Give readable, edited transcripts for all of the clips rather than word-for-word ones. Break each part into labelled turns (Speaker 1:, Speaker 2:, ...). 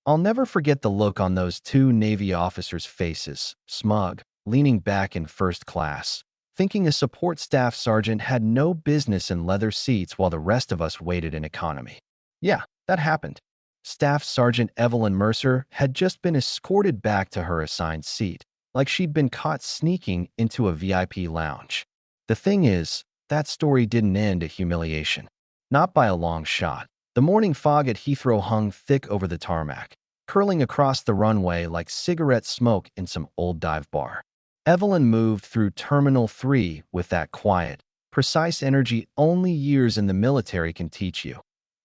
Speaker 1: I'll never forget the look on those two Navy officers' faces, smug, leaning back in first class, thinking a support staff sergeant had no business in leather seats while the rest of us waited in economy. Yeah, that happened. Staff Sergeant Evelyn Mercer had just been escorted back to her assigned seat, like she'd been caught sneaking into a VIP lounge. The thing is, that story didn't end at humiliation. Not by a long shot. The morning fog at Heathrow hung thick over the tarmac, curling across the runway like cigarette smoke in some old dive bar. Evelyn moved through Terminal 3 with that quiet, precise energy only years in the military can teach you.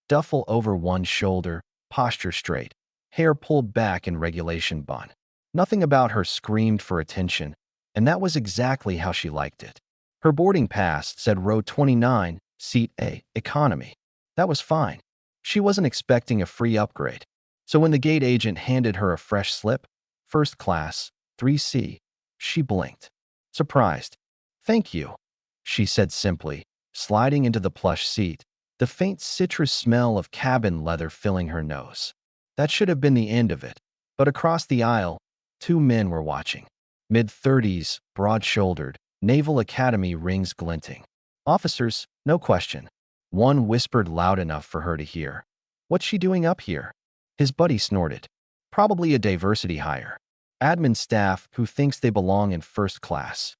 Speaker 1: Duffel over one shoulder, posture straight, hair pulled back in regulation bun. Nothing about her screamed for attention, and that was exactly how she liked it. Her boarding pass said row 29, seat A, economy. That was fine. She wasn't expecting a free upgrade. So when the gate agent handed her a fresh slip, first class, 3C, she blinked. Surprised. Thank you, she said simply, sliding into the plush seat, the faint citrus smell of cabin leather filling her nose. That should have been the end of it, but across the aisle, two men were watching. Mid-30s, broad-shouldered, Naval Academy rings glinting. Officers, no question. One whispered loud enough for her to hear. What's she doing up here? His buddy snorted. Probably a diversity hire. Admin staff who thinks they belong in first class.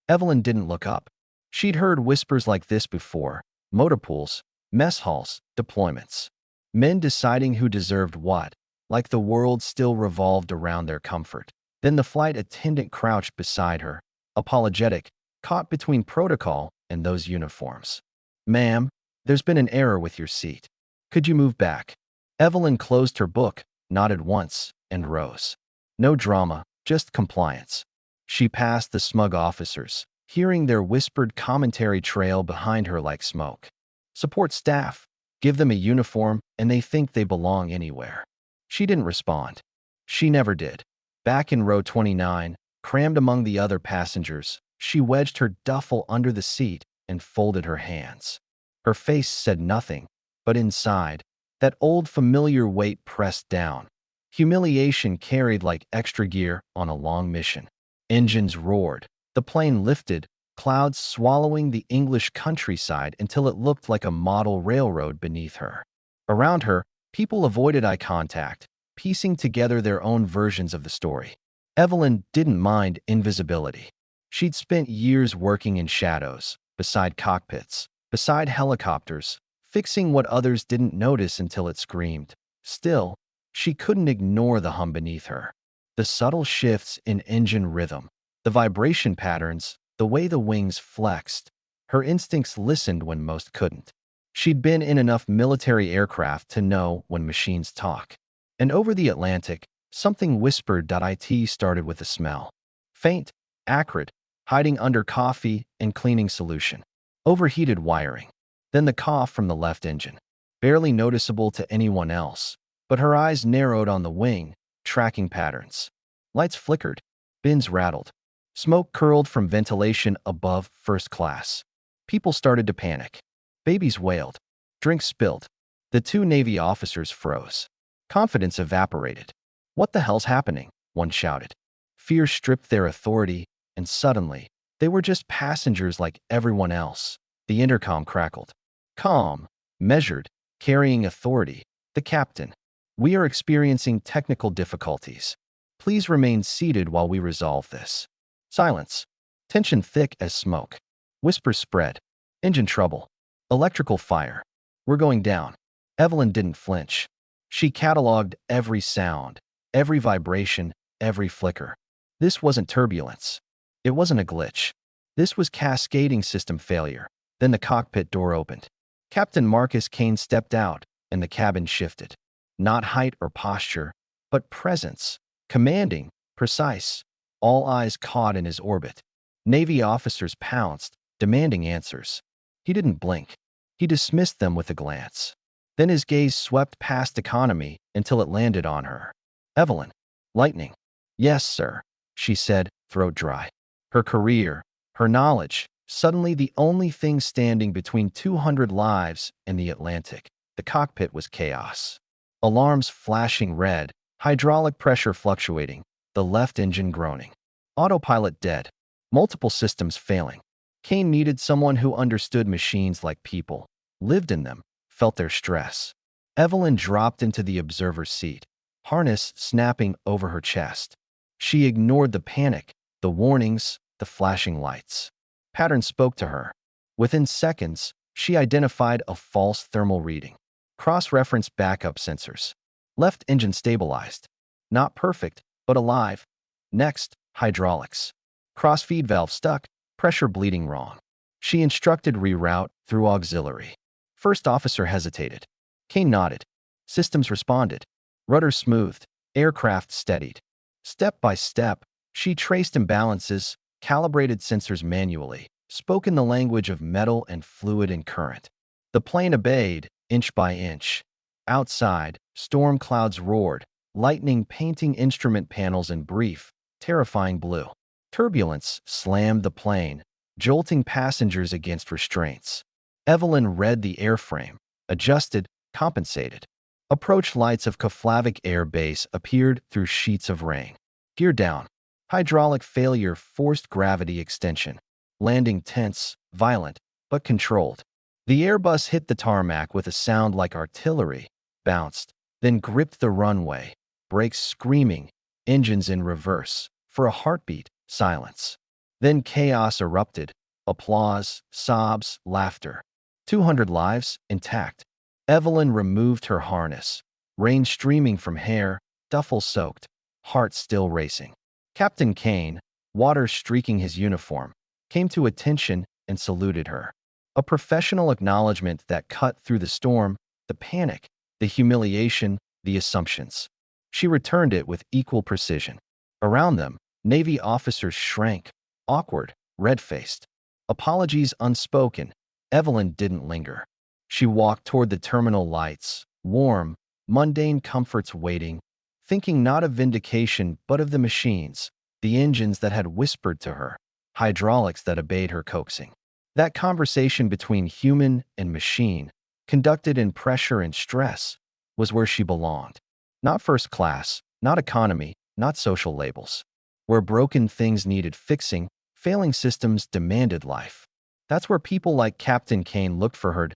Speaker 1: Evelyn didn't look up. She'd heard whispers like this before. Motor pools, mess halls, deployments. Men deciding who deserved what, like the world still revolved around their comfort. Then the flight attendant crouched beside her, apologetic, caught between protocol and those uniforms. Ma'am, there's been an error with your seat. Could you move back? Evelyn closed her book, nodded once, and rose. No drama, just compliance. She passed the smug officers, hearing their whispered commentary trail behind her like smoke. Support staff, give them a uniform and they think they belong anywhere. She didn't respond. She never did. Back in row 29, crammed among the other passengers, she wedged her duffel under the seat and folded her hands. Her face said nothing, but inside, that old familiar weight pressed down. Humiliation carried like extra gear on a long mission. Engines roared. The plane lifted, clouds swallowing the English countryside until it looked like a model railroad beneath her. Around her, people avoided eye contact, piecing together their own versions of the story. Evelyn didn't mind invisibility. She'd spent years working in shadows, beside cockpits, beside helicopters, fixing what others didn't notice until it screamed. Still, she couldn't ignore the hum beneath her. The subtle shifts in engine rhythm, the vibration patterns, the way the wings flexed. Her instincts listened when most couldn't. She'd been in enough military aircraft to know when machines talk. And over the Atlantic, something whispered. It started with a smell. Faint, acrid, hiding under coffee and cleaning solution. Overheated wiring. Then the cough from the left engine. Barely noticeable to anyone else, but her eyes narrowed on the wing, tracking patterns. Lights flickered. Bins rattled. Smoke curled from ventilation above first class. People started to panic. Babies wailed. Drinks spilled. The two Navy officers froze. Confidence evaporated. What the hell's happening? One shouted. Fear stripped their authority, and suddenly, they were just passengers like everyone else. The intercom crackled. Calm, measured, carrying authority. The captain. We are experiencing technical difficulties. Please remain seated while we resolve this. Silence. Tension thick as smoke. Whispers spread. Engine trouble. Electrical fire. We're going down. Evelyn didn't flinch. She cataloged every sound, every vibration, every flicker. This wasn't turbulence. It wasn't a glitch. This was cascading system failure. Then the cockpit door opened. Captain Marcus Kane stepped out, and the cabin shifted. Not height or posture, but presence. Commanding, precise. All eyes caught in his orbit. Navy officers pounced, demanding answers. He didn't blink. He dismissed them with a glance. Then his gaze swept past economy until it landed on her. Evelyn. Lightning. Yes, sir, she said, throat dry. Her career, her knowledge, suddenly the only thing standing between 200 lives and the Atlantic. The cockpit was chaos. Alarms flashing red, Hydraulic pressure fluctuating, the left engine groaning. Autopilot dead, multiple systems failing. Kane needed someone who understood machines like people, lived in them, felt their stress. Evelyn dropped into the observer's seat, harness snapping over her chest. She ignored the panic, the warnings, the flashing lights. Pattern spoke to her. Within seconds, she identified a false thermal reading. Cross-referenced backup sensors. Left engine stabilized. Not perfect, but alive. Next, hydraulics. Cross-feed valve stuck, pressure bleeding wrong. She instructed reroute through auxiliary. First officer hesitated. Kane nodded. Systems responded. Rudder smoothed. Aircraft steadied. Step by step, she traced imbalances, calibrated sensors manually, spoke in the language of metal and fluid and current. The plane obeyed, inch by inch. Outside, storm clouds roared, lightning painting instrument panels in brief, terrifying blue. Turbulence slammed the plane, jolting passengers against restraints. Evelyn read the airframe, adjusted, compensated. Approach lights of Keflavik Air Base appeared through sheets of rain. Gear down. Hydraulic failure forced gravity extension. Landing tense, violent, but controlled. The Airbus hit the tarmac with a sound like artillery, bounced, then gripped the runway, brakes screaming, engines in reverse. For a heartbeat, silence. Then chaos erupted. Applause, sobs, laughter. 200 lives intact. Evelyn removed her harness. Rain streaming from hair, duffel soaked, heart still racing. Captain Kane, water streaking his uniform, came to attention and saluted her. A professional acknowledgement that cut through the storm, the panic, the humiliation, the assumptions. She returned it with equal precision. Around them, Navy officers shrank, awkward, red-faced. Apologies unspoken. Evelyn didn't linger. She walked toward the terminal lights, warm, mundane comforts waiting, thinking not of vindication but of the machines, the engines that had whispered to her, hydraulics that obeyed her coaxing. That conversation between human and machine, conducted in pressure and stress, was where she belonged. Not first class, not economy, not social labels. Where broken things needed fixing, failing systems demanded life. That's where people like Captain Kane looked for her.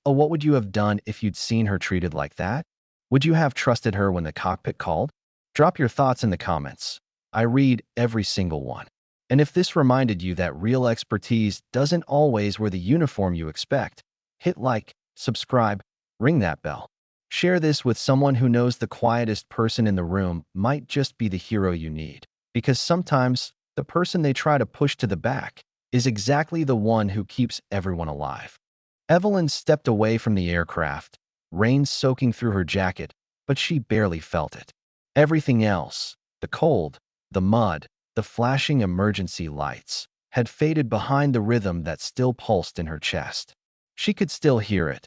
Speaker 1: Oh, what would you have done if you'd seen her treated like that? Would you have trusted her when the cockpit called? Drop your thoughts in the comments. I read every single one. And if this reminded you that real expertise doesn't always wear the uniform you expect, hit like, subscribe, ring that bell. Share this with someone who knows the quietest person in the room might just be the hero you need. Because sometimes, the person they try to push to the back is exactly the one who keeps everyone alive. Evelyn stepped away from the aircraft, rain soaking through her jacket, but she barely felt it. Everything else, the cold, the mud, the flashing emergency lights, had faded behind the rhythm that still pulsed in her chest. She could still hear it.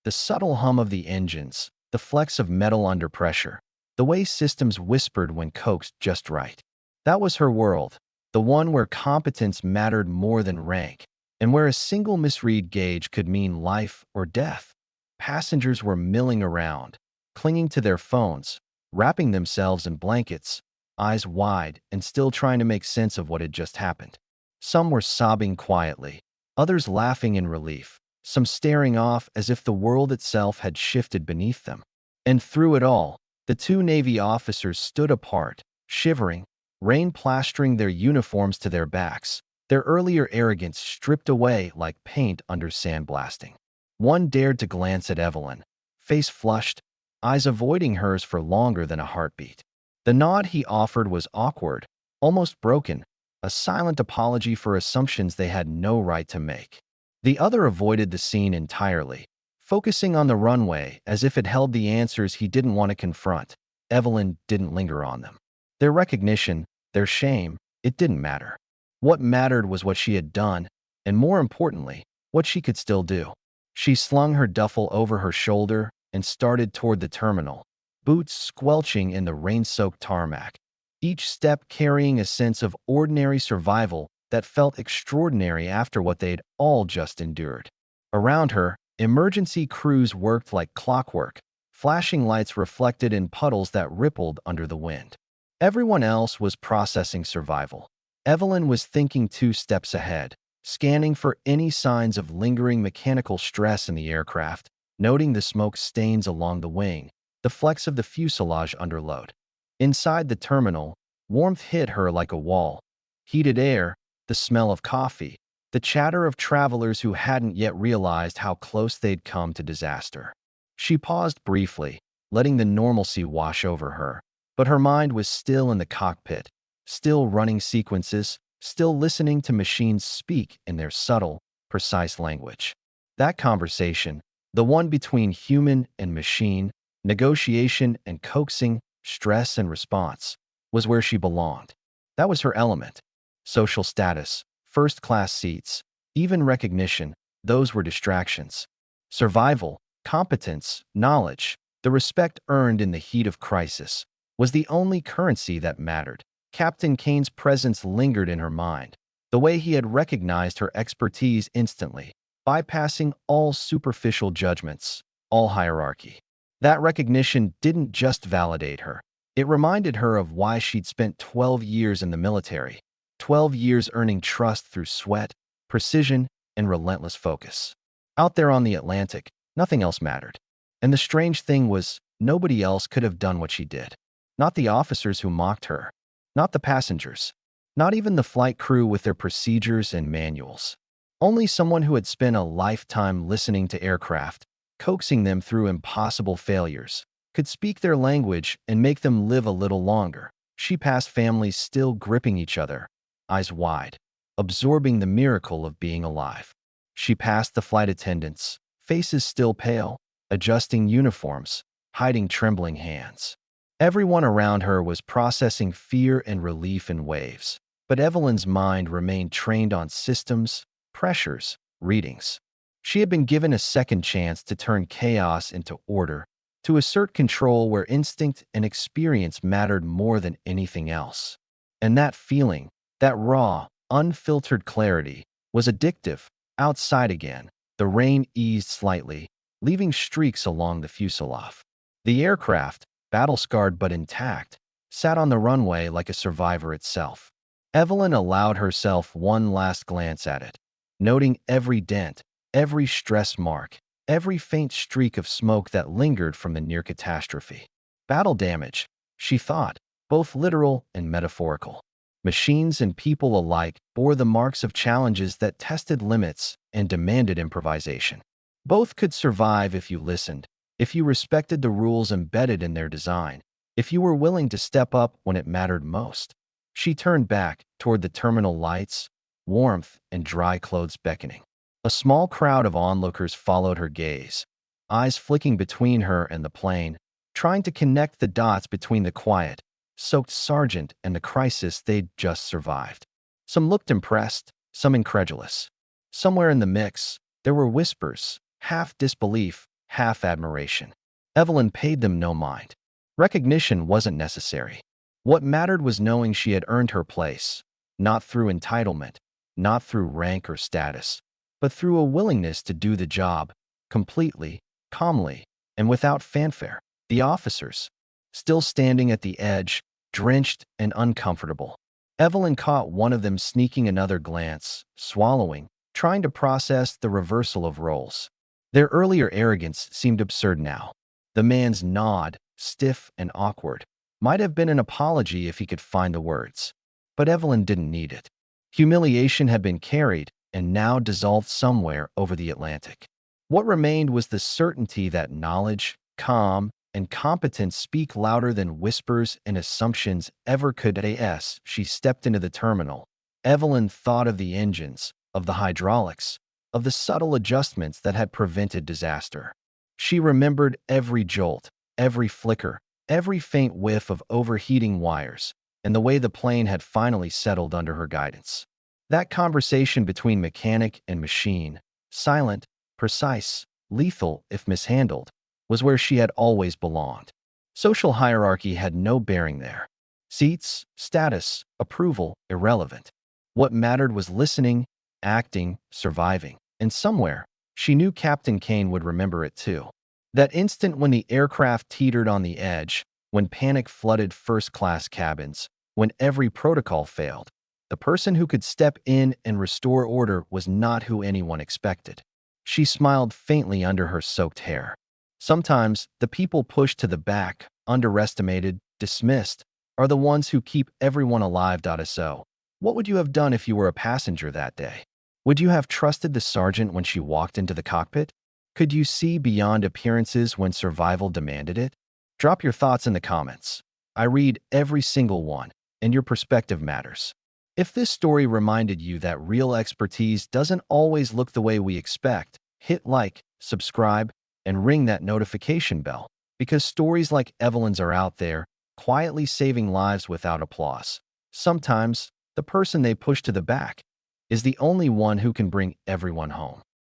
Speaker 1: The subtle hum of the engines, the flex of metal under pressure, the way systems whispered when coaxed just right. That was her world, the one where competence mattered more than rank, and where a single misread gauge could mean life or death. Passengers were milling around, clinging to their phones, wrapping themselves in blankets, eyes wide and still trying to make sense of what had just happened. Some were sobbing quietly, others laughing in relief, some staring off as if the world itself had shifted beneath them. And through it all, the two Navy officers stood apart, shivering, rain plastering their uniforms to their backs, their earlier arrogance stripped away like paint under sandblasting. One dared to glance at Evelyn, face flushed, eyes avoiding hers for longer than a heartbeat. The nod he offered was awkward, almost broken, a silent apology for assumptions they had no right to make. The other avoided the scene entirely, focusing on the runway as if it held the answers he didn't want to confront. Evelyn didn't linger on them. Their recognition, their shame, it didn't matter. What mattered was what she had done, and more importantly, what she could still do. She slung her duffel over her shoulder and started toward the terminal, boots squelching in the rain-soaked tarmac, each step carrying a sense of ordinary survival that felt extraordinary after what they'd all just endured. Around her, emergency crews worked like clockwork, flashing lights reflected in puddles that rippled under the wind. Everyone else was processing survival. Evelyn was thinking 2 steps ahead, scanning for any signs of lingering mechanical stress in the aircraft, noting the smoke stains along the wing, the flecks of the fuselage under load. Inside the terminal, warmth hit her like a wall. Heated air, the smell of coffee, the chatter of travelers who hadn't yet realized how close they'd come to disaster. She paused briefly, letting the normalcy wash over her, but her mind was still in the cockpit, still running sequences, still listening to machines speak in their subtle, precise language. That conversation, the one between human and machine, negotiation and coaxing, stress and response, was where she belonged. That was her element. Social status, first-class seats, even recognition, those were distractions. Survival, competence, knowledge, the respect earned in the heat of crisis, was the only currency that mattered. Captain Kane's presence lingered in her mind, the way he had recognized her expertise instantly, bypassing all superficial judgments, all hierarchy. That recognition didn't just validate her. It reminded her of why she'd spent 12 years in the military, 12 years earning trust through sweat, precision, and relentless focus. Out there on the Atlantic, nothing else mattered. And the strange thing was, nobody else could have done what she did. Not the officers who mocked her, not the passengers, not even the flight crew with their procedures and manuals. Only someone who had spent a lifetime listening to aircraft, coaxing them through impossible failures, could speak their language and make them live a little longer. She passed families still gripping each other, eyes wide, absorbing the miracle of being alive. She passed the flight attendants, faces still pale, adjusting uniforms, hiding trembling hands. Everyone around her was processing fear and relief in waves, but Evelyn's mind remained trained on systems, pressures, readings. She had been given a second chance to turn chaos into order, to assert control where instinct and experience mattered more than anything else. And that feeling, that raw, unfiltered clarity, was addictive. Outside again, the rain eased slightly, leaving streaks along the fuselage. The aircraft, battle-scarred but intact, sat on the runway like a survivor itself. Evelyn allowed herself one last glance at it, noting every dent, every stress mark, every faint streak of smoke that lingered from the near catastrophe. Battle damage, she thought, both literal and metaphorical. Machines and people alike bore the marks of challenges that tested limits and demanded improvisation. Both could survive if you listened, if you respected the rules embedded in their design, if you were willing to step up when it mattered most. She turned back toward the terminal lights, warmth and dry clothes beckoning. A small crowd of onlookers followed her gaze, eyes flicking between her and the plane, trying to connect the dots between the quiet, soaked sergeant and the crisis they'd just survived. Some looked impressed, some incredulous. Somewhere in the mix, there were whispers, half disbelief, half admiration. Evelyn paid them no mind. Recognition wasn't necessary. What mattered was knowing she had earned her place, not through entitlement, not through rank or status, but through a willingness to do the job, completely, calmly, and without fanfare. The officers, still standing at the edge, drenched and uncomfortable. Evelyn caught one of them sneaking another glance, swallowing, trying to process the reversal of roles. Their earlier arrogance seemed absurd now. The man's nod, stiff and awkward, might have been an apology if he could find the words. But Evelyn didn't need it. Humiliation had been carried and now dissolved somewhere over the Atlantic. What remained was the certainty that knowledge, calm, and competence speak louder than whispers and assumptions ever could. As she stepped into the terminal, Evelyn thought of the engines, of the hydraulics, of the subtle adjustments that had prevented disaster. She remembered every jolt, every flicker, every faint whiff of overheating wires, and the way the plane had finally settled under her guidance. That conversation between mechanic and machine, silent, precise, lethal if mishandled, was where she had always belonged. Social hierarchy had no bearing there. Seats, status, approval, irrelevant. What mattered was listening, acting, surviving. And somewhere, she knew Captain Kane would remember it too. That instant when the aircraft teetered on the edge, when panic flooded first-class cabins, when every protocol failed, the person who could step in and restore order was not who anyone expected. She smiled faintly under her soaked hair. Sometimes, the people pushed to the back, underestimated, dismissed, are the ones who keep everyone alive. So, what would you have done if you were a passenger that day? Would you have trusted the sergeant when she walked into the cockpit? Could you see beyond appearances when survival demanded it? Drop your thoughts in the comments. I read every single one, and your perspective matters. If this story reminded you that real expertise doesn't always look the way we expect, hit like, subscribe, and ring that notification bell, because stories like Evelyn's are out there, quietly saving lives without applause. Sometimes, the person they push to the back is the only one who can bring everyone home.